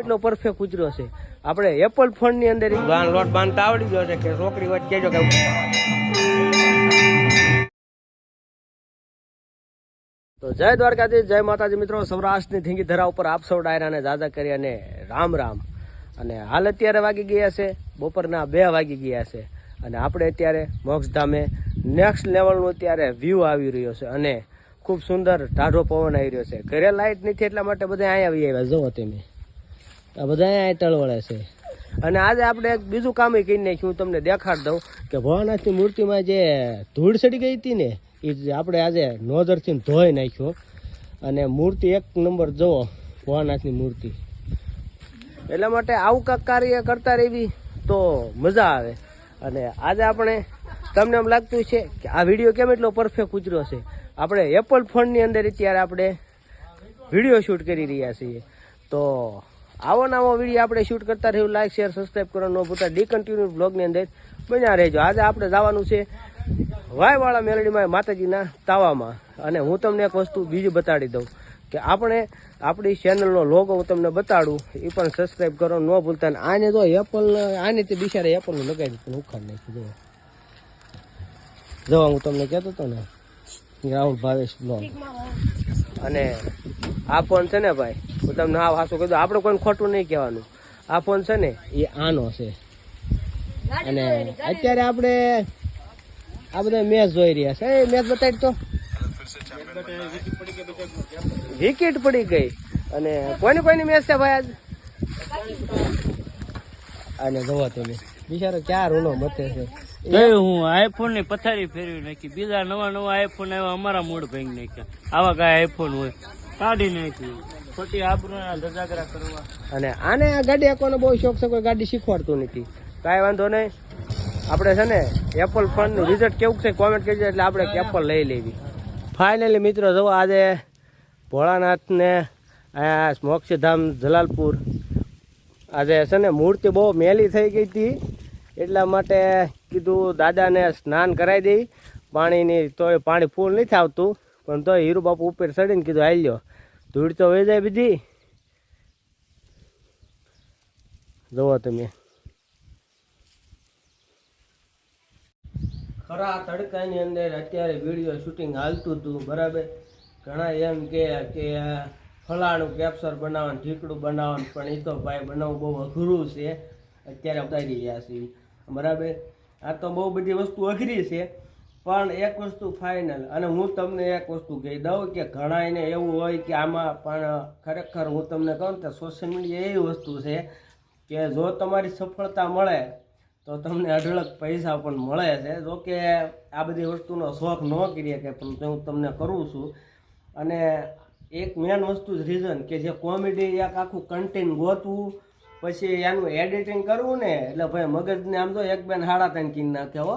એટલો પરફેક્ટ કૂતરો છે. આપણે એપલ ફોન ની અંદર લોટ બાંધતા આવડી ગયો છે કે છોકરી વાત કહેજો કે તો જય દ્વારકાધીશ, જય માતાજી મિત્રો. સૌરાષ્ટ્રની ધીંગી ધરા ઉપર આપ સૌ ડાયરાને જાજા કરી અને રામ રામ. અને હાલ અત્યારે વાગી ગયા છે બપોરના 2 વાગી ગયા છે અને આપણે અત્યારે મોક્ષધામે નેક્સ્ટ લેવલનું અત્યારે વ્યૂ આવી રહ્યો છે અને ખૂબ સુંદર ટાઢો પવન આવી રહ્યો છે. ઘરે લાઇટ નથી એટલા માટે બધા અહીંયા આવી આવ્યા. જુઓ તમે આ બધા અહીંયા ટળવળે છે. અને આજે આપણે એક બીજું કામ કરી નાખ્યું, હું તમને દેખાડ દઉં કે ભોળાનાથની મૂર્તિમાં જે ધૂળ ચડી ગઈ હતી ને એ આપણે આજે નોધરથી ધોઈ નાખ્યો અને મૂર્તિ 1 નંબર જુઓ ભોળાનાથની મૂર્તિ. એટલા માટે આવું કાંઈક કાર્ય કરતા રહેવી તો મજા આવે. અને આજે આપણે તમને એમ લાગતું છે કે આ વિડીયો કેમ એટલો પરફેક્ટ ઉતર્યો છે. આપણે એપલ ફોનની અંદર અત્યારે આપણે વિડીયો શૂટ કરી રહ્યા છીએ. તો આવો નવો વિડીયો આપણે શૂટ કરતા રહ્યું. લાઈક શેર સબસ્ક્રાઈબ કરવાનું ન ભૂલતા. ડિકન્ટિન્યુ બ્લોગની અંદર બન્યા રહેજો. આજે આપણે જવાનું છે વાયવાળા મેલડીમાં માતાજીના તાવામાં. અને હું તમને એક વસ્તુ બીજી બતાડી દઉં કે આપણે આપણી ચેનલનો લોગો હું તમને બતાડું, એ પણ સબસ્ક્રાઈબ કરવાનું ન ભૂલતા. અને આને જો એપલ આને તે બિચારે એપલનું લગાવી દીધું, ઉખાડ નાખ્યું. જો હું તમને કહેતો હતો ને રાહુલ ભાવેશ બ્લોગ. અને આ ફોન છે ને ભાઈ, હું તમને આ વાસો કહી દઉં, આપણે કોઈને ખોટું નહીં કહેવાનું. આ ફોન છે ને એ આનો છે. અને અત્યારે આપણે આ બધા મેચ જોઈ રહ્યા છે. એ મેચ બતાવી તો વિકેટ પડી ગઈ. અને કોઈની મેચ છે ભાઈ આજ. અને જોવો તમે બિચારો ક્યાં રૂનો મતે છે. હું આઈફોન ની પથારી ફેરવી નાખી. બીજા નવા આઈફોન આવ્યા, અમારા મૂડ ભાંગી નાખ્યા. આવા કઈ આઈફોન હોય કાઢી નાખી, ખોટી આબરૂના ધજાગરા કરવા. અને આને આ ગાડી આંકવાનો બહુ શોખ છે, કોઈ ગાડી શીખવાડતું નથી. કાંઈ વાંધો નહીં, આપણે છે ને એપલ ફોનનું રિઝલ્ટ કેવું છે કોમેન્ટ કરજો, એટલે આપણે એપલ લઈ લેવી. ફાઇનલી મિત્રો જો આજે ભોળાનાથને મોક્ષધામ જલાલપુર આજે છે ને મૂર્તિ બહુ મેલી થઈ ગઈ હતી, એટલા માટે કીધું દાદાને સ્નાન કરાવી દઈ પાણીની. તોય પાણી ફૂલ નથી આવતું, પણ તોય હીરુ બાપુ ઉપર ચડીને કીધું આવી લો, ધૂળ તો વહી જાય બીજી. જુઓ તમે ખરા તડકાની અંદર અત્યારે વિડીયો શૂટિંગ હાલતું હતું બરાબર. ઘણા એમ કે ફલાણું કેપ્ચર બનાવવાનું, ઢીકડું બનાવવાનું, પણ એ તો ભાઈ બનાવવું બહુ અઘરું છે. અત્યારે ઉતારી રહ્યા છે બરાબર. આ તો બહુ બધી વસ્તુ અઘરી છે, પણ એક વસ્તુ ફાઇનલ. અને હું તમને એક વસ્તુ કહી દઉં કે ઘણા એને એવું હોય કે આમાં પણ ખરેખર હું તમને કહું કે સોશિયલ મીડિયા એવી વસ્તુ છે કે જો તમારી સફળતા મળે તો તમને અઢળક પૈસા પણ મળે છે. જો કે આ બધી વસ્તુનો શોખ ન કરીએ કે પણ હું તમને કરું છું. અને એક મેન વસ્તુ જ રીઝન કે જે કોમેડી એક આખું કન્ટેન્ટ ગોતવું, પછી એનું એડિટિંગ કરવું ને, એટલે ભાઈ મગજને આમ તો 1 2 સાડા 3 કીન નાખે હો.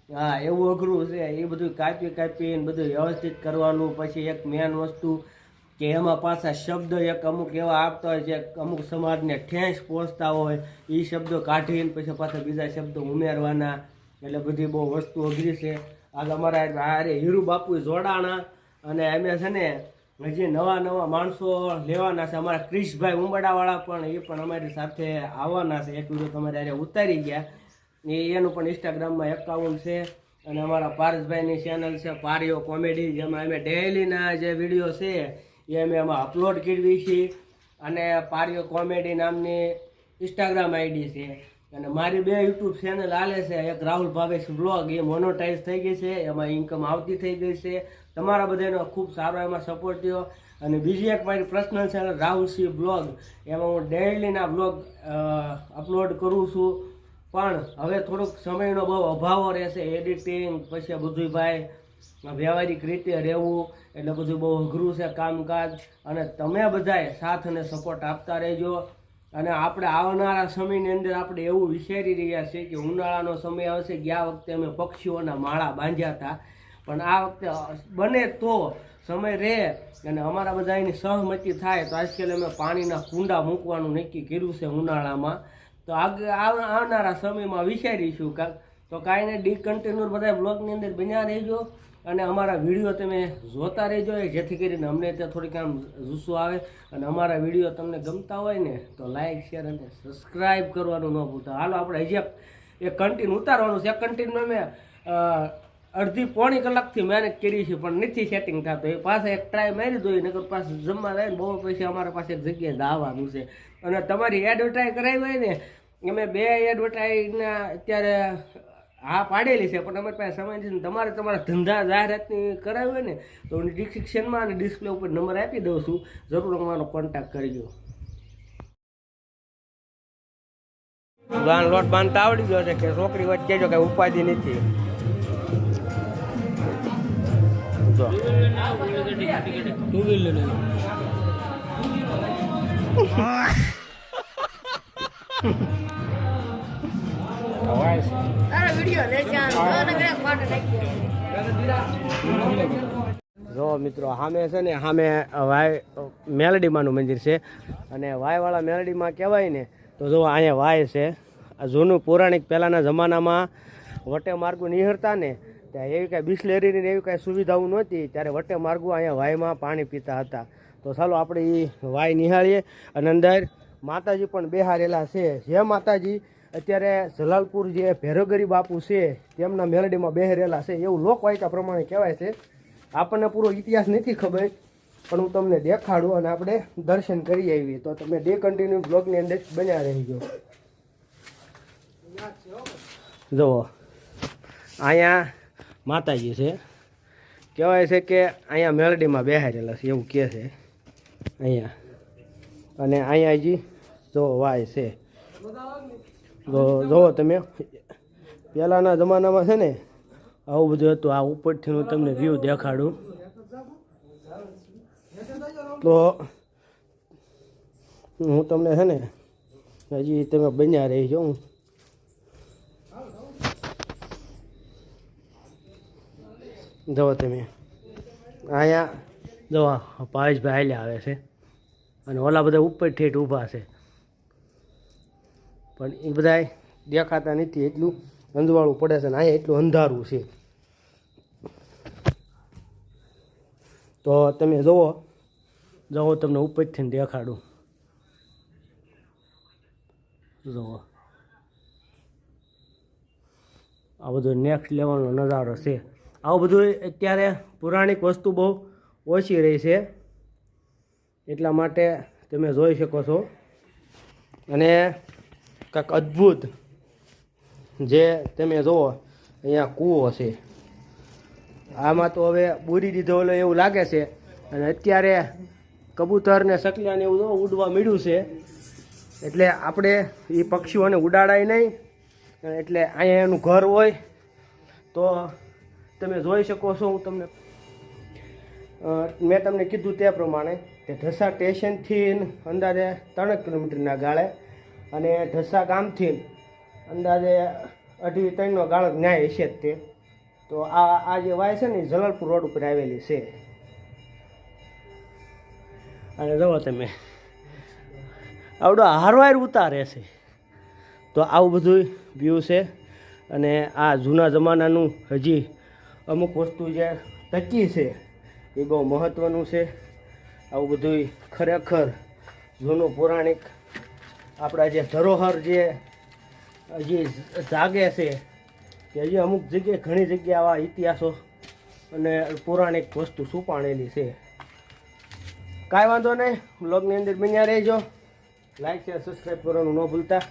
હા એવું અઘરું છે. એ બધું કાપીને બધું વ્યવસ્થિત કરવાનું. પછી એક મેન વસ્તુ કે એમાં પાછા શબ્દ એક અમુક એવા આપતા હોય જે અમુક સમાજને ઠેંસ પહોંચતા હોય, એ શબ્દો કાઢીને પછી પાછા બીજા શબ્દો ઉમેરવાના. એટલે બધી બહુ વસ્તુ અઘરી છે. આજ અમારા અરે હીરુ બાપુ જોડાણા અને અમે છે ને હજી નવા માણસો લેવાના છે. અમારા ક્રિશભાઈ ઉંબડાવાળા પણ એ પણ અમારી સાથે આવવાના છે. એક વિડીયો તમારે અરે ઉતારી ગયા, એનું પણ ઇન્સ્ટાગ્રામમાં એકાઉન્ટ છે. અને અમારા પારસભાઈની ચેનલ છે પારિયો કોમેડી, જેમાં અમે ડેઈલીના જે વિડીયો છે એ અમે એમાં અપલોડ કરવી છીએ. અને પારિયો કોમેડી નામની ઇન્સ્ટાગ્રામ આઈડી છે. અને મારી 2 યુટ્યુબ ચેનલ હાલે છે. એક રાહુલ ભાવેશ બ્લોગ, એ મોનોટાઈઝ થઈ ગઈ છે, એમાં ઇન્કમ આવતી થઈ ગઈ છે. તમારા બધાનો ખૂબ સારો એમાં સપોર્ટ થયો. અને બીજી એક મારી personal channel Rahul C blog, એમાં હું ડેઈલીના બ્લોગ અપલોડ કરું છું. પણ હવે થોડુંક સમયનો બહુ અભાવ રહેશે, એડિટિંગ પછી બધું ભાઈ વ્યવહારિક રીતે રહેવું, એટલે બધું બહુ અઘરું છે કામકાજ. અને તમે બધાએ સાથ અને સપોર્ટ આપતા રહેજો. અને આપણે આવનારા સમયની અંદર આપણે એવું વિચારી રહ્યા છીએ કે ઉનાળાનો સમય આવશે. ગયા વખતે અમે પક્ષીઓના માળા બાંધ્યા હતા, પણ આ વખતે બને તો સમય રહે અને અમારા બધા એની સહમતિ થાય તો આજકાલ અમે પાણીના કુંડા મૂકવાનું નક્કી કર્યું છે ઉનાળામાં. તો આવનારા સમયમાં વિચારીશું કાંક. તો કાંઈ ને ડિકન્ટિન્યુ બધા બ્લોગની અંદર બન્યા રહેજો. અને અમારા વિડીયો તમે જોતા રહેજો જેથી કરીને અમને ત્યાં થોડીક આમ જુસ્સો આવે અને અમારા વિડીયો તમને ગમતા હોય ને તો લાઈક શેર અને સબસ્ક્રાઈબ કરવાનું ન ભૂલતા. હાલો આપણે હજી એક કન્ટિન્યુ ઉતારવાનું છે. કન્ટિન્યુ મેં અડધી પોણી કલાકથી મહેનત કરી છે પણ નથી સેટિંગ થતું. એ પાછા એક ટ્રાય મારી દો નકર પાછું જમવા જાય ને બહુ પછી અમારા પાસે એક જગ્યાએ દાવાનું છે. અને તમારી એડવર્ટાઈઝ કરાવી હોય ને અમે 2 એડવર્ટાઈઝના અત્યારે હા પાડેલી છે પણ અમારી પાસે સમય નથી. તમારે તમારા ધંધા જાહેરાતની કરાવી હોય ને તો હું ડિસ્ક્રિપ્શનમાં અને ડિસ્પ્લે ઉપર નંબર આપી દઉં છું. જરૂર અમારો કોન્ટેક્ટ કરજો. ગાન લોટ બાંધતા આવડી ગયો છે કે છોકરી વચ્ચે જો કઈ ઉપાધિ નથી. જો જો મિત્રો સામે છે ને સામે વાય મેલડીમાનું મંદિર છે અને વાયવાળા મેલડીમાં કહેવાય ને તો જો અહીંયા વાય છે. આ જૂનું પૌરાણિક પહેલાંના જમાનામાં વટે માર્ગો નિહળતા ને ત્યાં એવી કાંઈ બિસ્લેરીની એવી કાંઈ સુવિધાઓ નહોતી ત્યારે વટે માર્ગો અહીંયા વાયમાં પાણી પીતા હતા. તો ચાલો આપણે એ વાય નિહાળીએ અને અંદર માતાજી પણ બેહારેલા છે. જે માતાજી અત્યારે જલાલપુર જે ભેરોગરી બાપુ છે તેમના મેલડીમાં બેહારેલા છે એવું લોકવાયકા પ્રમાણે કહેવાય છે. આપણને પૂરો ઇતિહાસ નથી ખબર પણ હું તમને દેખાડું અને આપણે દર્શન કરી આવીએ. તો તમે કન્ટિન્યુ બ્લોગની અંદર બન્યા રહીજો. જુઓ અહીંયા માતાજી છે. કહેવાય છે કે અહીંયા મેલડીમાં બેહારેલા છે એવું કહે છે અહીંયા. અને અહીંયા હજી જો વાય છે. જુઓ તમે પહેલાંના જમાનામાં છે ને આવું બધું હતું. આ ઉપરથી હું તમને વ્યૂ દેખાડું તો હું તમને છે ને હજી તમે બન્યા રહીજો. હું જુઓ તમે અહીંયા જો પાવેશભાઈ હાલ્યા આવે છે અને ઓલા બધા ઉપર ઠેઠ ઊભા છે પણ એ બધા દેખાતા નથી. એટલું અંધવાળું પડે છે ને અહીંયા એટલું અંધારું છે. તો તમે જુઓ તમને ઉપરથી દેખાડું. જુઓ આ બધું નેક્સ્ટ લેવલનો નજારો છે. આવું બધું અત્યારે પૌરાણિક વસ્તુ બહુ ઓછી રહી છે એટલા માટે તમે જોઈ શકો છો. અને કાંઈક અદ્ભુત જે તમે જુઓ અહીંયા કૂવો છે. આમાં તો હવે બુરી દીધો ઓલો એવું લાગે છે. અને અત્યારે કબૂતર ને સકલિયા ને એવું ઉડવા મળ્યું છે એટલે આપણે એ પક્ષીઓને ઉડાડાય નહીં. એટલે અહીંયા એનું ઘર હોય તો તમે જોઈ શકો છો. હું તમને મેં તમને કીધું તે પ્રમાણે કે ઢસા સ્ટેશનથી અંદાજે 3 કિલોમીટરના ગાળે અને ઢસા ગામથી અંદાજે 2.5-3નો ગાળો ન્યાય હશે જ તે. તો આ જે વાય છે ને જલાલપુર રોડ ઉપર આવેલી છે. અને જુઓ તમે આવડો હારવાર ઉતારે છે. તો આવું બધું વ્યૂ છે. અને આ જૂના જમાનાનું હજી અમુક વસ્તુ જે ટકી છે એ બહુ મહત્ત્વનું છે. આવું બધું ખરેખર જૂનું પૌરાણિક આપણા જે ધરોહર જે હજી જાગે છે કે હજી અમુક જગ્યાએ ઘણી જગ્યાએ આવા ઇતિહાસો અને પૌરાણિક વસ્તુ છુપાણેલી છે. કાંઈ વાંધો નહીં. બ્લોગની અંદર બન્યા રહેજો. લાઈક શેર સબસ્ક્રાઈબ કરવાનું ન ભૂલતા.